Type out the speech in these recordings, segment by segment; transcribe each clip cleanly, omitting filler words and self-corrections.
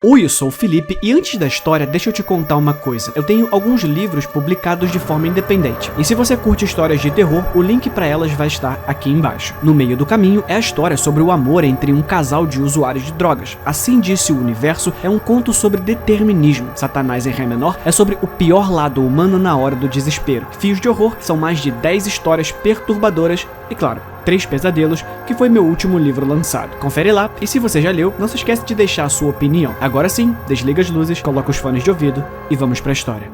Oi, eu sou o Felipe e antes da história, deixa eu te contar uma coisa. Eu tenho alguns livros publicados de forma independente. E se você curte histórias de terror, o link para elas vai estar aqui embaixo. No meio do caminho é a história sobre o amor entre um casal de usuários de drogas. Assim Disse o Universo é um conto sobre determinismo. Satanás em Ré menor é sobre o pior lado humano na hora do desespero. Fios de Horror são mais de 10 histórias perturbadoras e, claro, 3 Pesadelos, que foi meu último livro lançado. Confere lá, e se você já leu, não se esquece de deixar a sua opinião. Agora sim, desliga as luzes, coloca os fones de ouvido e vamos pra história.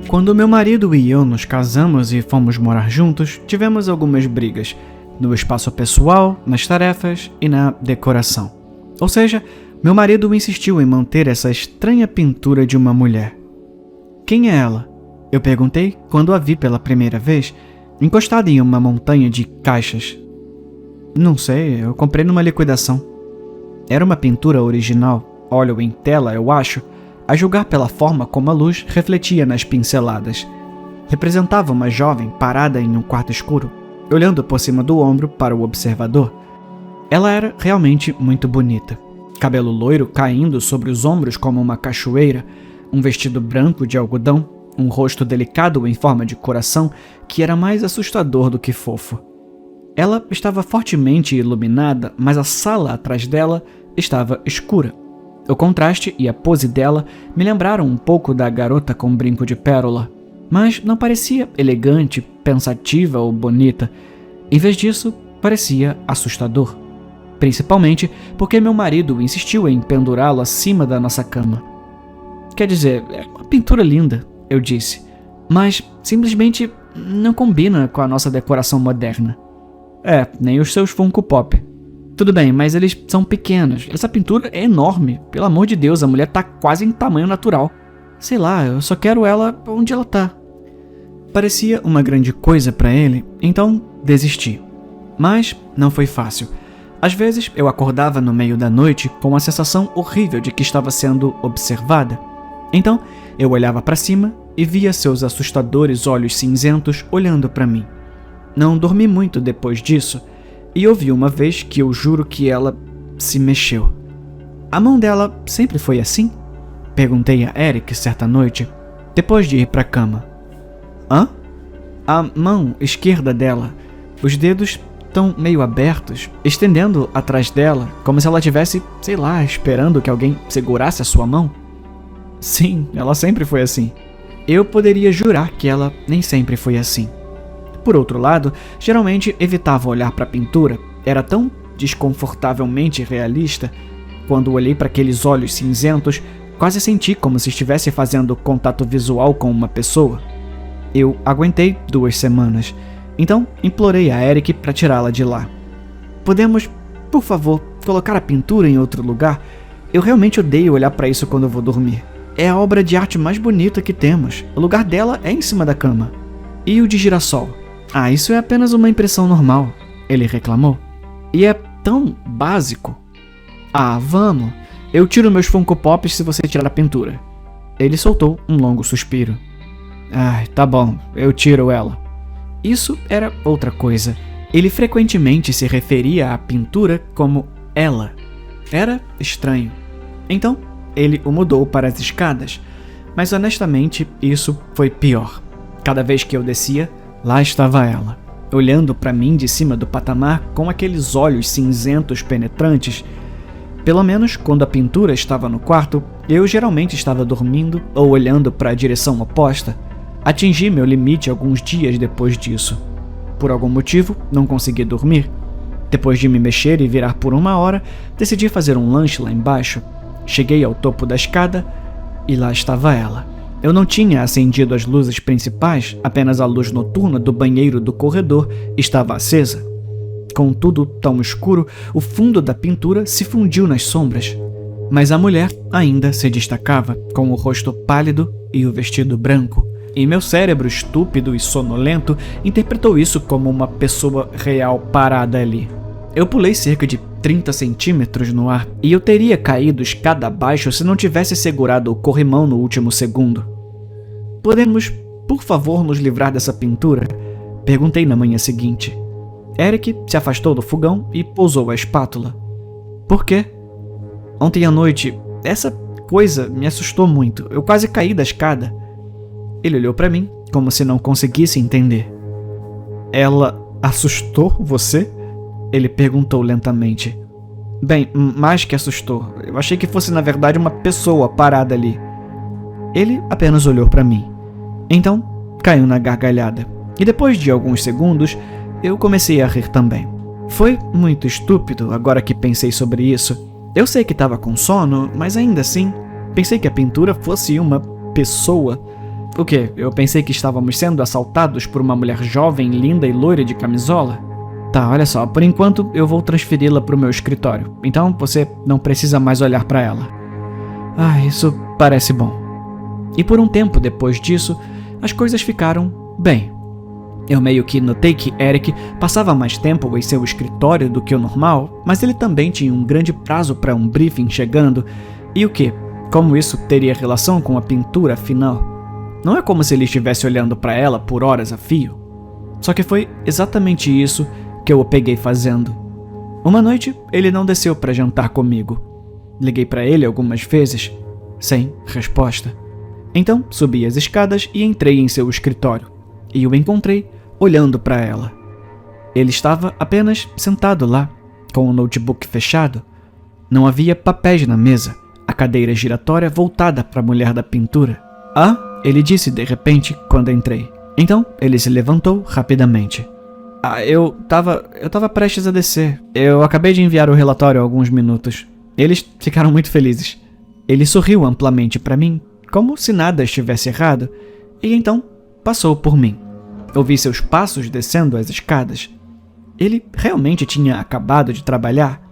Quando meu marido e eu nos casamos e fomos morar juntos, tivemos algumas brigas, no espaço pessoal, nas tarefas e na decoração. Ou seja, meu marido insistiu em manter essa estranha pintura de uma mulher. Quem é ela? Eu perguntei quando a vi pela primeira vez, encostada em uma montanha de caixas. Não sei, eu comprei numa liquidação. Era uma pintura original, óleo em tela, eu acho, a julgar pela forma como a luz refletia nas pinceladas. Representava uma jovem parada em um quarto escuro, olhando por cima do ombro para o observador. Ela era realmente muito bonita. Cabelo loiro caindo sobre os ombros como uma cachoeira, um vestido branco de algodão, um rosto delicado em forma de coração que era mais assustador do que fofo. Ela estava fortemente iluminada, mas a sala atrás dela estava escura. O contraste e a pose dela me lembraram um pouco da garota com brinco de pérola, mas não parecia elegante, pensativa ou bonita. Em vez disso, parecia assustador. Principalmente porque meu marido insistiu em pendurá-lo acima da nossa cama. Quer dizer, é uma pintura linda, eu disse, mas simplesmente não combina com a nossa decoração moderna. Nem os seus Funko Pop. Tudo bem, mas eles são pequenos. Essa pintura é enorme. Pelo amor de Deus, a mulher tá quase em tamanho natural. Sei lá, eu só quero ela onde ela tá. Parecia uma grande coisa pra ele, então desisti. Mas não foi fácil. Às vezes, eu acordava no meio da noite com a sensação horrível de que estava sendo observada. Então, eu olhava para cima e via seus assustadores olhos cinzentos olhando para mim. Não dormi muito depois disso, e houve uma vez que eu juro que ela se mexeu. A mão dela sempre foi assim? Perguntei a Eric certa noite, depois de ir para a cama. Hã? A mão esquerda dela, os dedos estão meio abertos, estendendo atrás dela, como se ela estivesse, sei lá, esperando que alguém segurasse a sua mão. Sim, ela sempre foi assim. Eu poderia jurar que ela nem sempre foi assim. Por outro lado, geralmente evitava olhar para a pintura, era tão desconfortavelmente realista. Quando olhei para aqueles olhos cinzentos, quase senti como se estivesse fazendo contato visual com uma pessoa. Eu aguentei 2 semanas. Então, implorei a Eric para tirá-la de lá. Podemos, por favor, colocar a pintura em outro lugar? Eu realmente odeio olhar para isso quando eu vou dormir. É a obra de arte mais bonita que temos. O lugar dela é em cima da cama. E o de girassol? Isso é apenas uma impressão normal, ele reclamou. E é tão básico. Vamos. Eu tiro meus Funko Pops se você tirar a pintura. Ele soltou um longo suspiro. Tá bom, eu tiro ela. Isso era outra coisa. Ele frequentemente se referia à pintura como ela. Era estranho. Então, ele o mudou para as escadas. Mas honestamente, isso foi pior. Cada vez que eu descia, lá estava ela, olhando para mim de cima do patamar com aqueles olhos cinzentos penetrantes. Pelo menos quando a pintura estava no quarto, eu geralmente estava dormindo ou olhando para a direção oposta. Atingi meu limite alguns dias depois disso. Por algum motivo, não consegui dormir. Depois de me mexer e virar por 1 hora, decidi fazer um lanche lá embaixo. Cheguei ao topo da escada e lá estava ela. Eu não tinha acendido as luzes principais, apenas a luz noturna do banheiro do corredor estava acesa. Com tudo tão escuro, o fundo da pintura se fundiu nas sombras. Mas a mulher ainda se destacava, com o rosto pálido e o vestido branco. E meu cérebro estúpido e sonolento interpretou isso como uma pessoa real parada ali. Eu pulei cerca de 30 centímetros no ar e eu teria caído escada abaixo se não tivesse segurado o corrimão no último segundo. Podemos, por favor, nos livrar dessa pintura? Perguntei na manhã seguinte. Eric se afastou do fogão e pousou a espátula. Por quê? Ontem à noite, essa coisa me assustou muito. Eu quase caí da escada. Ele olhou para mim, como se não conseguisse entender. Ela assustou você? Ele perguntou lentamente. Bem, mais que assustou. Eu achei que fosse na verdade uma pessoa parada ali. Ele apenas olhou para mim. Então, caiu na gargalhada. E depois de alguns segundos, eu comecei a rir também. Foi muito estúpido agora que pensei sobre isso. Eu sei que estava com sono, mas ainda assim, pensei que a pintura fosse uma pessoa. O quê? Eu pensei que estávamos sendo assaltados por uma mulher jovem, linda e loira de camisola? Tá, olha só, por enquanto eu vou transferi-la para o meu escritório, então você não precisa mais olhar para ela. Isso parece bom. E por um tempo depois disso, as coisas ficaram bem. Eu meio que notei que Eric passava mais tempo em seu escritório do que o normal, mas ele também tinha um grande prazo para um briefing chegando. E o quê? Como isso teria relação com a pintura afinal? Não é como se ele estivesse olhando para ela por horas a fio. Só que foi exatamente isso que eu o peguei fazendo. Uma noite, ele não desceu para jantar comigo. Liguei para ele algumas vezes, sem resposta. Então, subi as escadas e entrei em seu escritório. E o encontrei olhando para ela. Ele estava apenas sentado lá, com o notebook fechado. Não havia papéis na mesa. A cadeira giratória voltada para a mulher da pintura. Ele disse de repente quando entrei. Então, ele se levantou rapidamente. Eu tava prestes a descer. Eu acabei de enviar o relatório há alguns minutos. Eles ficaram muito felizes. Ele sorriu amplamente para mim, como se nada estivesse errado, e então passou por mim. Ouvi seus passos descendo as escadas. Ele realmente tinha acabado de trabalhar?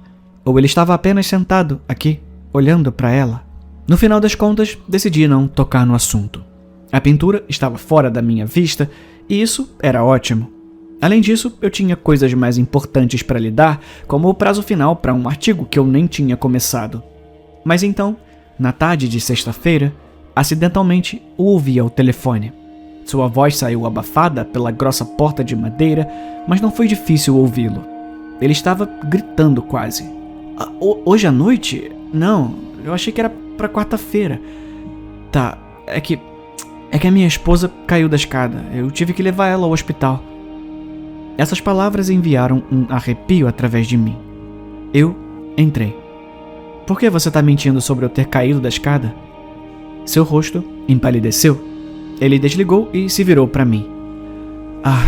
Ou ele estava apenas sentado aqui, olhando para ela? No final das contas, decidi não tocar no assunto. A pintura estava fora da minha vista e isso era ótimo. Além disso, eu tinha coisas mais importantes para lidar, como o prazo final para um artigo que eu nem tinha começado. Mas então, na tarde de sexta-feira, acidentalmente o ouvi ao telefone. Sua voz saiu abafada pela grossa porta de madeira, mas não foi difícil ouvi-lo. Ele estava gritando quase. Hoje à noite? Não, eu achei que era para quarta-feira. Tá, é que a minha esposa caiu da escada. Eu tive que levar ela ao hospital. Essas palavras enviaram um arrepio através de mim. Eu entrei. Por que você está mentindo sobre eu ter caído da escada? Seu rosto empalideceu. Ele desligou e se virou para mim.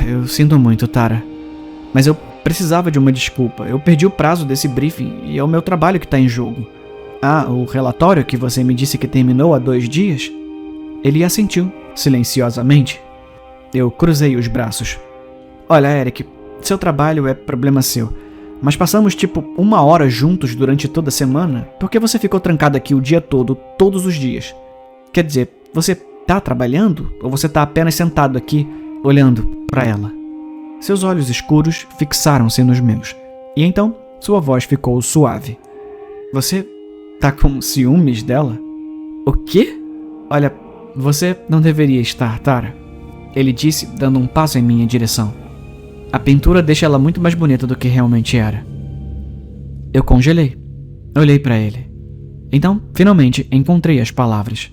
Eu sinto muito, Tara. Mas eu precisava de uma desculpa. Eu perdi o prazo desse briefing e é o meu trabalho que está em jogo. O relatório que você me disse que terminou há 2 dias? Ele assentiu, silenciosamente. Eu cruzei os braços. Olha, Eric, seu trabalho é problema seu. Mas passamos 1 hora juntos durante toda a semana porque você ficou trancado aqui o dia todo, todos os dias. Quer dizer, você tá trabalhando ou você tá apenas sentado aqui, olhando para ela? Seus olhos escuros fixaram-se nos meus. E então, sua voz ficou suave. Você tá com ciúmes dela? O quê? Olha, você não deveria estar, Tara. Ele disse, dando um passo em minha direção. A pintura deixa ela muito mais bonita do que realmente era. Eu congelei. Olhei para ele. Então, finalmente, encontrei as palavras.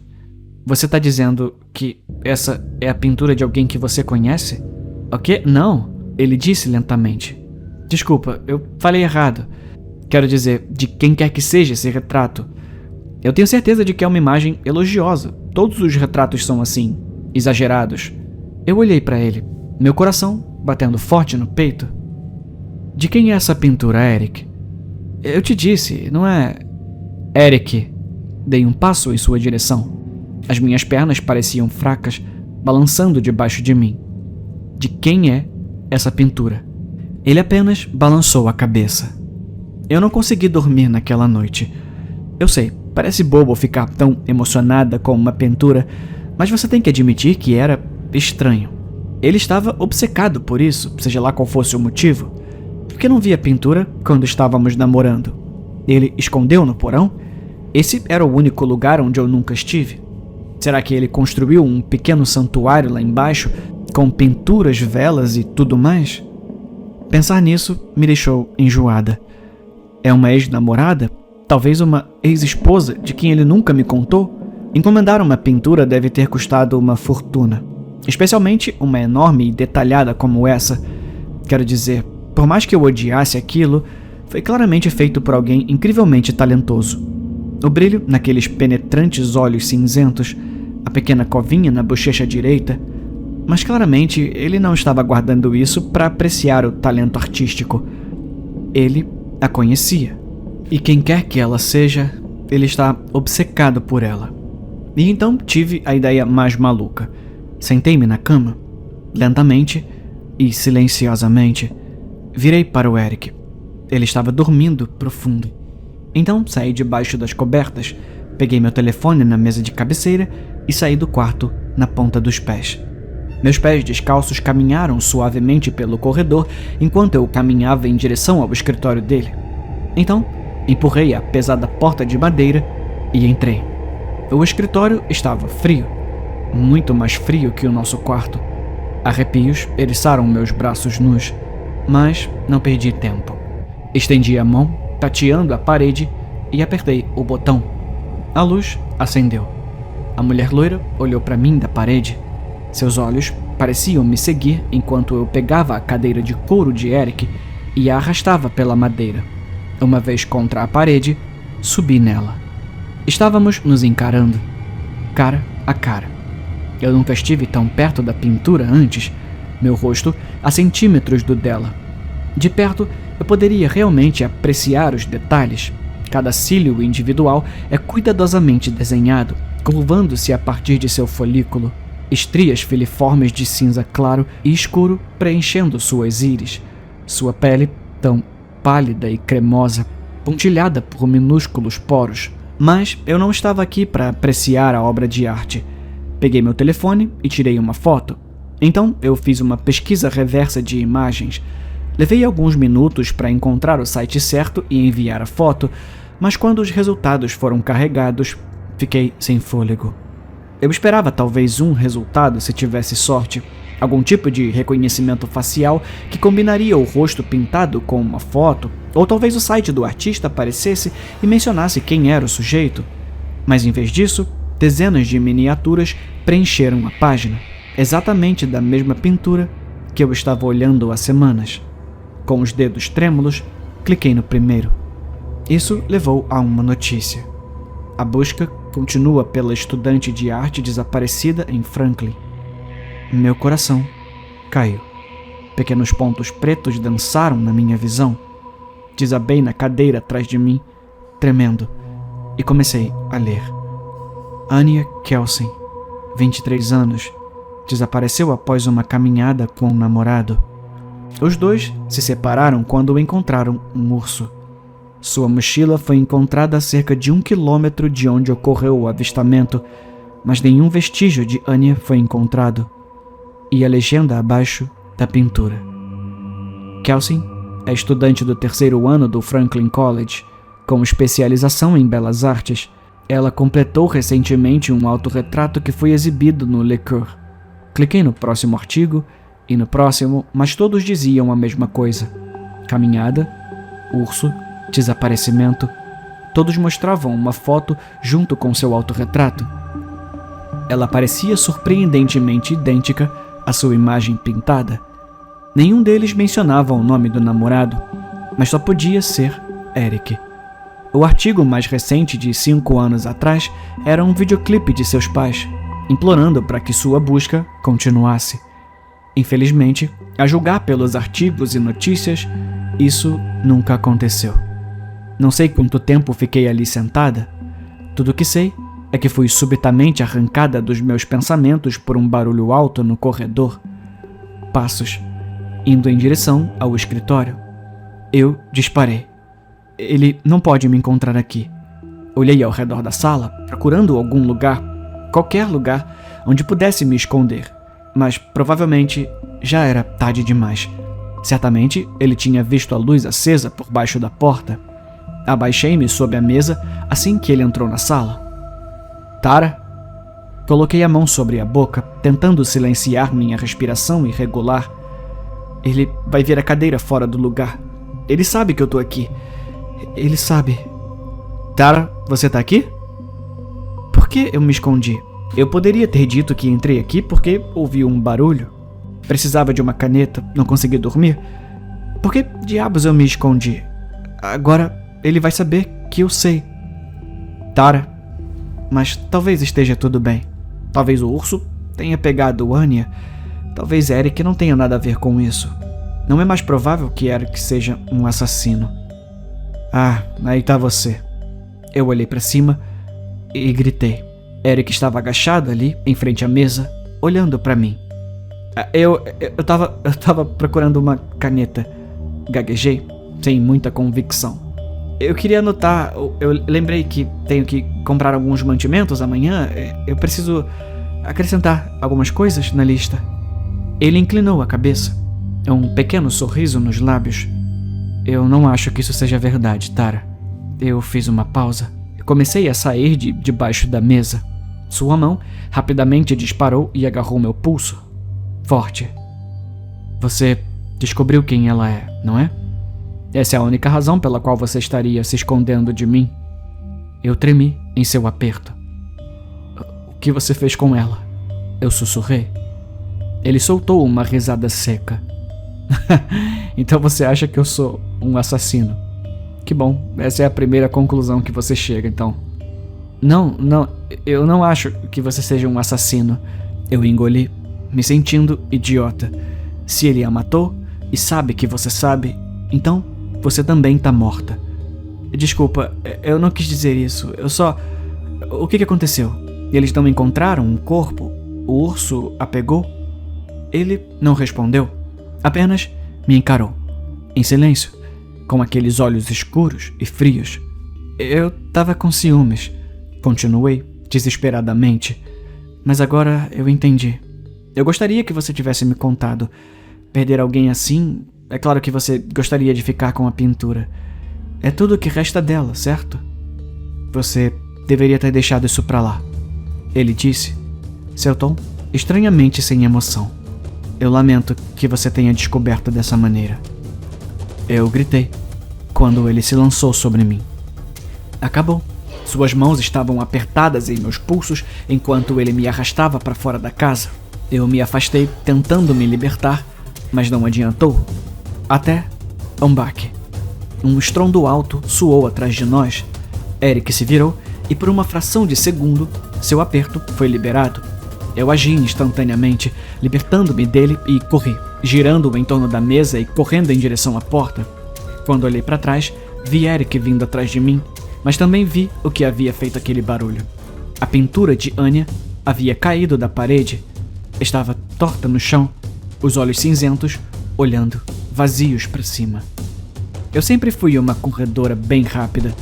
Você tá dizendo que essa é a pintura de alguém que você conhece? O quê? Não, ele disse lentamente. Desculpa, eu falei errado. Quero dizer, de quem quer que seja esse retrato. Eu tenho certeza de que é uma imagem elogiosa. Todos os retratos são assim, exagerados. Eu olhei para ele, meu coração batendo forte no peito. De quem é essa pintura, Eric? Eu te disse, não é... Eric. Dei um passo em sua direção. As minhas pernas pareciam fracas, balançando debaixo de mim. De quem é essa pintura? Ele apenas balançou a cabeça. Eu não consegui dormir naquela noite. Eu sei, parece bobo ficar tão emocionada com uma pintura, mas você tem que admitir que era estranho. Ele estava obcecado por isso, seja lá qual fosse o motivo. Por que não via a pintura quando estávamos namorando? Ele escondeu no porão? Esse era o único lugar onde eu nunca estive. Será que ele construiu um pequeno santuário lá embaixo com pinturas, velas e tudo mais? Pensar nisso me deixou enjoada. É uma ex-namorada? Talvez uma ex-esposa de quem ele nunca me contou? Encomendar uma pintura deve ter custado uma fortuna. Especialmente uma enorme e detalhada como essa. Quero dizer, por mais que eu odiasse aquilo, foi claramente feito por alguém incrivelmente talentoso. O brilho naqueles penetrantes olhos cinzentos, a pequena covinha na bochecha direita. Mas claramente ele não estava guardando isso para apreciar o talento artístico. Ele a conhecia. E quem quer que ela seja, ele está obcecado por ela. E então tive a ideia mais maluca. Sentei-me na cama, lentamente e silenciosamente. Virei para o Eric. Ele estava dormindo profundo. Então saí debaixo das cobertas, peguei meu telefone na mesa de cabeceira e saí do quarto na ponta dos pés. Meus pés descalços caminharam suavemente pelo corredor enquanto eu caminhava em direção ao escritório dele. Então, empurrei a pesada porta de madeira e entrei. O escritório estava frio, muito mais frio que o nosso quarto. Arrepios eriçaram meus braços nus, mas não perdi tempo. Estendi a mão, tateando a parede, e apertei o botão. A luz acendeu. A mulher loira olhou para mim da parede. Seus olhos pareciam me seguir enquanto eu pegava a cadeira de couro de Eric e a arrastava pela madeira. Uma vez contra a parede, subi nela. Estávamos nos encarando, cara a cara. Eu nunca estive tão perto da pintura antes, meu rosto a centímetros do dela. De perto, eu poderia realmente apreciar os detalhes. Cada cílio individual é cuidadosamente desenhado, curvando-se a partir de seu folículo. Estrias filiformes de cinza claro e escuro preenchendo suas íris. Sua pele, tão pálida e cremosa, pontilhada por minúsculos poros. Mas eu não estava aqui para apreciar a obra de arte. Peguei meu telefone e tirei uma foto. Então eu fiz uma pesquisa reversa de imagens. Levei alguns minutos para encontrar o site certo e enviar a foto, mas quando os resultados foram carregados, fiquei sem fôlego. Eu esperava talvez um resultado se tivesse sorte, algum tipo de reconhecimento facial que combinaria o rosto pintado com uma foto, ou talvez o site do artista aparecesse e mencionasse quem era o sujeito. Mas em vez disso, dezenas de miniaturas preencheram a página, exatamente da mesma pintura que eu estava olhando há semanas. Com os dedos trêmulos, cliquei no primeiro. Isso levou a uma notícia. A busca continua pela estudante de arte desaparecida em Franklin. Meu coração caiu. Pequenos pontos pretos dançaram na minha visão. Desabei na cadeira atrás de mim, tremendo, e comecei a ler. Anya Kelsen, 23 anos, desapareceu após uma caminhada com um namorado. Os dois se separaram quando encontraram um urso. Sua mochila foi encontrada a cerca de 1 quilômetro de onde ocorreu o avistamento, mas nenhum vestígio de Anya foi encontrado. E a legenda abaixo da pintura. Kelsen é estudante do 3º ano do Franklin College, com especialização em belas artes. Ela completou recentemente um autorretrato que foi exibido no Le Coeur. Cliquei no próximo artigo e no próximo, mas todos diziam a mesma coisa. Caminhada, urso, desaparecimento. Todos mostravam uma foto junto com seu autorretrato. Ela parecia surpreendentemente idêntica à sua imagem pintada. Nenhum deles mencionava o nome do namorado, mas só podia ser Eric. O artigo mais recente de 5 anos atrás era um videoclipe de seus pais, implorando para que sua busca continuasse. Infelizmente, a julgar pelos artigos e notícias, isso nunca aconteceu. Não sei quanto tempo fiquei ali sentada. Tudo o que sei é que fui subitamente arrancada dos meus pensamentos por um barulho alto no corredor. Passos, indo em direção ao escritório. Eu disparei. Ele não pode me encontrar aqui. Olhei ao redor da sala, procurando algum lugar, qualquer lugar, onde pudesse me esconder, mas provavelmente já era tarde demais. Certamente ele tinha visto a luz acesa por baixo da porta. Abaixei-me sob a mesa assim que ele entrou na sala. Tara? Coloquei a mão sobre a boca, tentando silenciar minha respiração irregular. Ele vai ver a cadeira fora do lugar. Ele sabe que eu tô aqui. Ele sabe. Tara, você tá aqui? Por que eu me escondi? Eu poderia ter dito que entrei aqui porque ouvi um barulho. Precisava de uma caneta, não consegui dormir. Por que diabos eu me escondi? Agora ele vai saber que eu sei. Tara, mas talvez esteja tudo bem. Talvez o urso tenha pegado Anya. Talvez Eric não tenha nada a ver com isso. Não é mais provável que Eric seja um assassino. Ah, aí tá você. Eu olhei pra cima e gritei. Eric estava agachado ali, em frente à mesa, olhando pra mim. Eu tava procurando uma caneta. Gaguejei, sem muita convicção. Eu queria anotar, eu lembrei que tenho que comprar alguns mantimentos amanhã. Eu preciso acrescentar algumas coisas na lista. Ele inclinou a cabeça, um pequeno sorriso nos lábios. Eu não acho que isso seja verdade, Tara. Eu fiz uma pausa. Comecei a sair de debaixo da mesa. Sua mão rapidamente disparou e agarrou meu pulso. Forte. Você descobriu quem ela é, não é? Essa é a única razão pela qual você estaria se escondendo de mim. Eu tremi em seu aperto. O que você fez com ela? Eu sussurrei. Ele soltou uma risada seca. Então você acha que eu sou um assassino? Que bom, essa é a primeira conclusão que você chega, então. Não, eu não acho que você seja um assassino. Eu engoli, me sentindo idiota. Se ele a matou e sabe que você sabe, então você também tá morta. Desculpa, eu não quis dizer isso. Eu só... O que aconteceu? Eles não encontraram um corpo? O urso a pegou? Ele não respondeu. Apenas me encarou. Em silêncio, com aqueles olhos escuros e frios. Eu tava com ciúmes. Continuei, desesperadamente. Mas agora eu entendi. Eu gostaria que você tivesse me contado. Perder alguém assim... É claro que você gostaria de ficar com a pintura. É tudo o que resta dela, certo? Você deveria ter deixado isso pra lá. Ele disse, seu tom estranhamente sem emoção. Eu lamento que você tenha descoberto dessa maneira. Eu gritei, quando ele se lançou sobre mim. Acabou. Suas mãos estavam apertadas em meus pulsos enquanto ele me arrastava para fora da casa. Eu me afastei tentando me libertar, mas não adiantou. Até um baque. Um estrondo alto soou atrás de nós. Eric se virou e por uma fração de segundo, seu aperto foi liberado. Eu agi instantaneamente, libertando-me dele e corri, girando-o em torno da mesa e correndo em direção à porta. Quando olhei para trás, vi Eric vindo atrás de mim, mas também vi o que havia feito aquele barulho. A pintura de Anya havia caído da parede. Estava torta no chão, os olhos cinzentos, olhando vazios para cima. Eu sempre fui uma corredora bem rápida.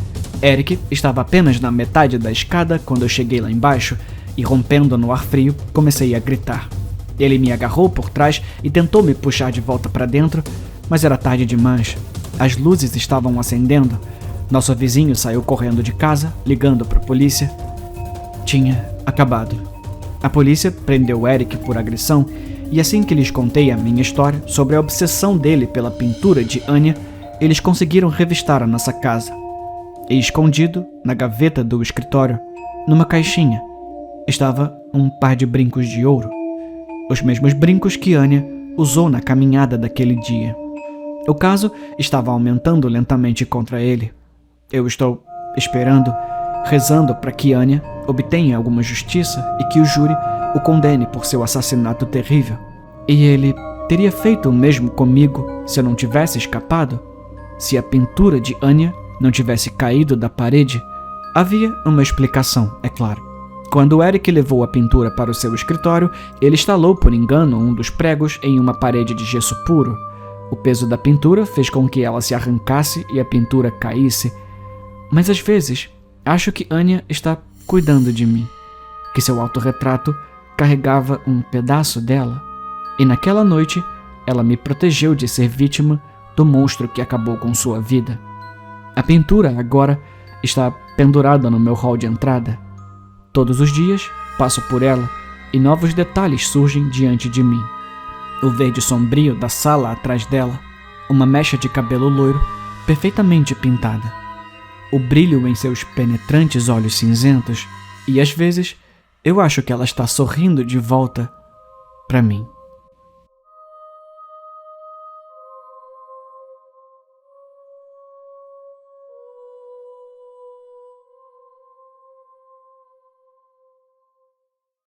Eric estava apenas na metade da escada quando eu cheguei lá embaixo e, rompendo no ar frio, comecei a gritar. Ele me agarrou por trás e tentou me puxar de volta para dentro, mas era tarde demais. As luzes estavam acendendo. Nosso vizinho saiu correndo de casa, ligando para a polícia. Tinha acabado. A polícia prendeu Eric por agressão e assim que lhes contei a minha história sobre a obsessão dele pela pintura de Anya, eles conseguiram revistar a nossa casa. E escondido, na gaveta do escritório, numa caixinha, estava um par de brincos de ouro. Os mesmos brincos que Anya usou na caminhada daquele dia. O caso estava aumentando lentamente contra ele. Eu estou esperando, rezando para que Anya obtenha alguma justiça e que o júri o condene por seu assassinato terrível. E ele teria feito o mesmo comigo se eu não tivesse escapado? Se a pintura de Anya não tivesse caído da parede? Havia uma explicação, é claro. Quando Eric levou a pintura para o seu escritório, ele instalou por engano um dos pregos em uma parede de gesso puro. O peso da pintura fez com que ela se arrancasse e a pintura caísse. Mas às vezes, acho que Anya está cuidando de mim, que seu autorretrato carregava um pedaço dela, e naquela noite ela me protegeu de ser vítima do monstro que acabou com sua vida. A pintura agora está pendurada no meu hall de entrada. Todos os dias Passo por ela e novos detalhes surgem diante de mim. O verde sombrio da sala atrás dela, uma mecha de cabelo loiro perfeitamente pintada, o brilho em seus penetrantes olhos cinzentos e às vezes eu acho que ela está sorrindo de volta para mim.